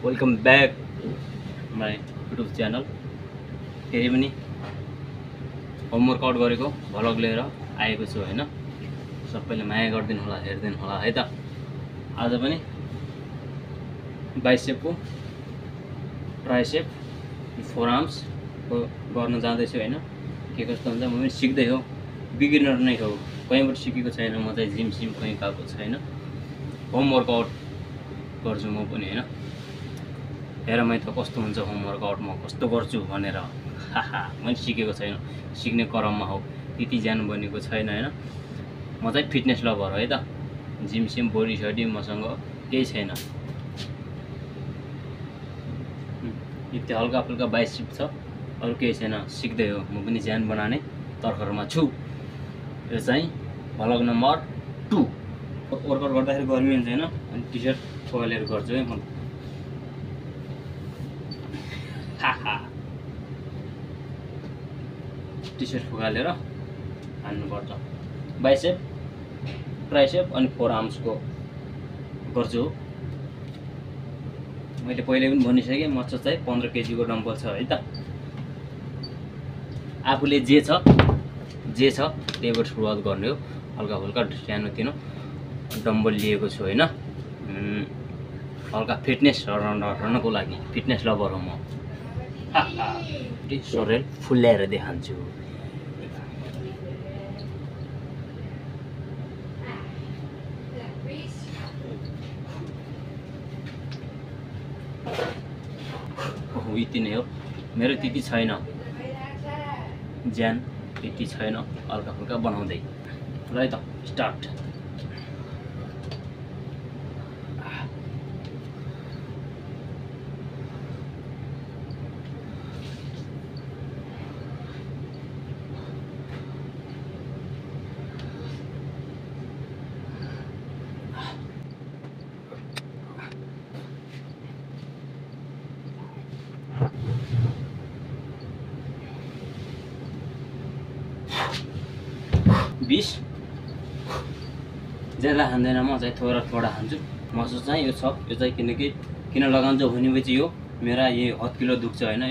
Welcome back my YouTube channel. फेरि पनि homework out गरेको भ्लग लिएर आएको छु हैन। सबैले माया गरिदिनु होला, हेरिदिनु होला है त। आज पनि बाइसेपको ट्राइसेप फोर आर्म्स गर्न जाँदैछु हैन। के कस्तो हुन्छ म पनि सिक्दै हो, बिगिनर नै हो, कहीँबाट सिकेको छैन। म चाहिँ जिम सिम कहीँ गएको छैन। होमवर्क आउट गर्छु म पनि हैन। हेर मै त कस्तो हुन्छ होमवर्क आउट, म कस्तो गर्छु भनेर। मैले सिकेको छैन, सिक्ने क्रममा हो, त्यति ज्ञान बनेको छैन हैन। म चाहिँ फिटनेस लभर हो है त। जिम सिम बडी सडी मसँग केही छैन। यति हल्का फुल्का बाइसेप छ, अरू केही छैन। सिक्दै हो, म पनि ज्यान बनाउने तर्खरमा छु। यो चाहिँ भ्लग नम्बर 2। वर्कआउट गर्दाखेरि गर्मी हुन्छ हैन, अनि टी सर्ट खोलेर गर्छु है म। टी सर्ट फुगालेर हान्नुपर्छ। बाइसेप ट्राइसेप अनि फोर आर्म्सको गर्छु। मैले पहिले पनि भनिसकेँ, मसँग चाहिँ 15 केजीको डम्बल छ है त। आफूले जे छ त्यहीबाट सुरुवात गर्ने हो। हल्का फुल्का सानो तिनो डम्बल लिएको छु हैन। हल्का फिटनेस रहनको लागि फिटनेस लभर हो म। शरीर फुल्याएर देखान्छु। यति नै हो, मेरो त्यति छैन ज्यान, त्यति छैन। हल्का फुल्का बनाउँदै ल है त, स्टार्ट। बिस ज्यादा खाँदैन, म चाहिँ थोडा थोडा खान्छु। मसो चाहिँ यो छ, यो चाहिँ किन लगाउँछु भनेपछि यो मेरा यो हत्किलो दुख्छ होइन।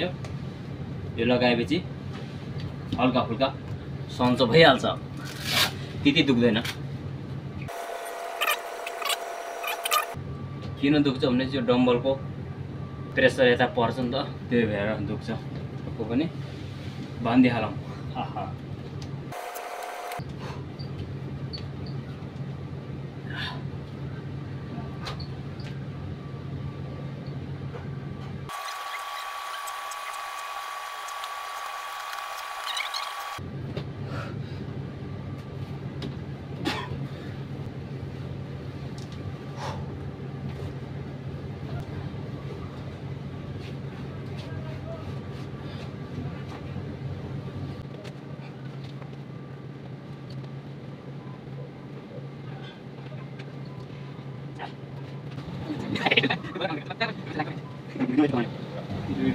यो लगाएपछि हल्का फुल्का सन्चो भइहाल्छ, त्यति दुख्दैन। किन दुख्छ भने चाहिँ यो डम्बलको प्रेसर यता पर्छ नि त, त्यही भएर दुख्छ। को पनि बाँधिहालौँ।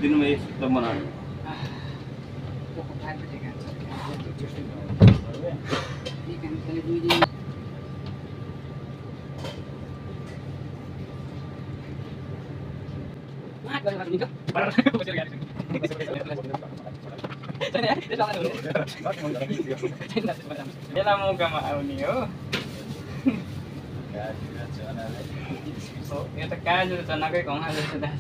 दिन में सब बना मौकामा आउने हो। यो त काजु चनाकै घाउ जस्तो दास।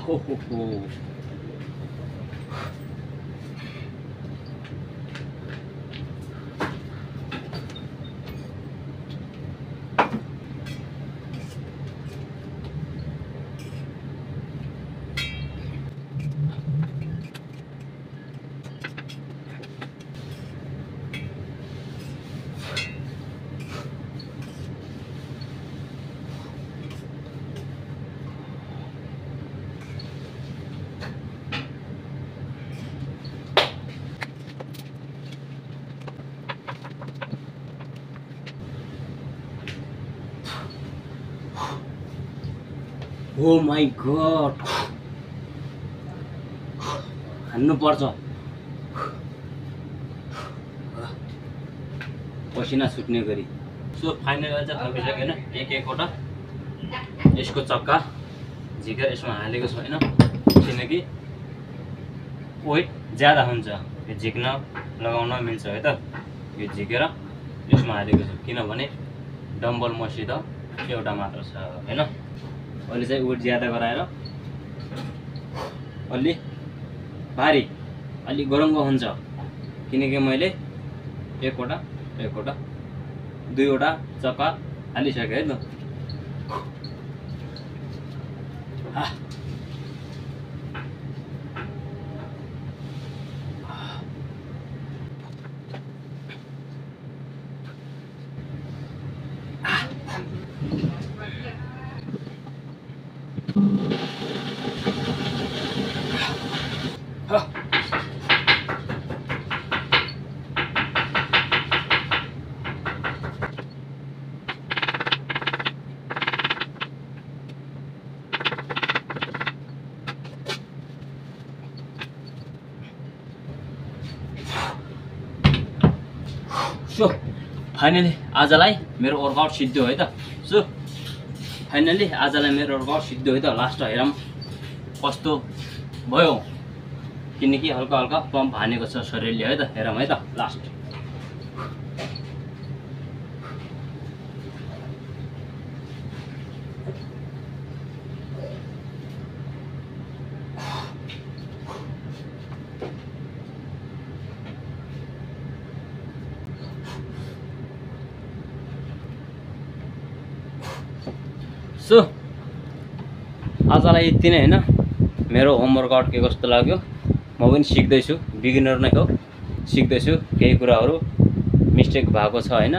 हो ओ माई गॉड हान्नु पर्छ पसिना सुट्ने गरी सो फाइनल चाहिँ थपिसक्यो हैन एकवटा यसको चक्का झिकेर यसमा हालेको छैन किनकि वेट ज्यादा हुन्छ यो झिक्न लगाउन मिल्छ है त यो झिकेर यसमा हालेको छु किनभने डम्बल मसित एउटा मात्र छ हैन अहिले चाहिँ वेट ज्यादा गराएर अलि भारी अलि गरङ्गो हुन्छ किनकि मैले एकवटा दुईवटा चक्का हालिसकेँ है त सो फाइनली आजलाई मेरो वर्कआउट सिद्धियो है त सो फाइनली आजलाई मेरो वर्कआउट सिद्धियो है त लास्ट हेरौँ कस्तो भयो किनकि हल्का हल्का पम्प हानेको छ शरीरले है त हेरौँ है त लास्ट सो आजलाई यति नै हैन मेरो होमवर्कआउट के कस्तो लाग्यो म पनि सिक्दैछु बिगिनर नै हो सिक्दैछु केही कुराहरू मिस्टेक भएको छ हैन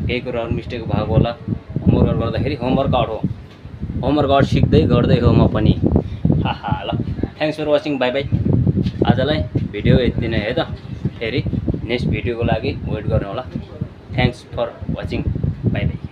केही कुराहरू मिस्टेक भएको होला होमवर्क गर्दाखेरि होमवर्कआउट हो होमवर्कआउट सिक्दै गर्दै हो म पनि हाहा ल thanks for watching bye bye आजलाई भिडियो यति नै है त फेरि नेक्स्ट भिडियोको लागि वेट गर्नु होला thanks for watching bye by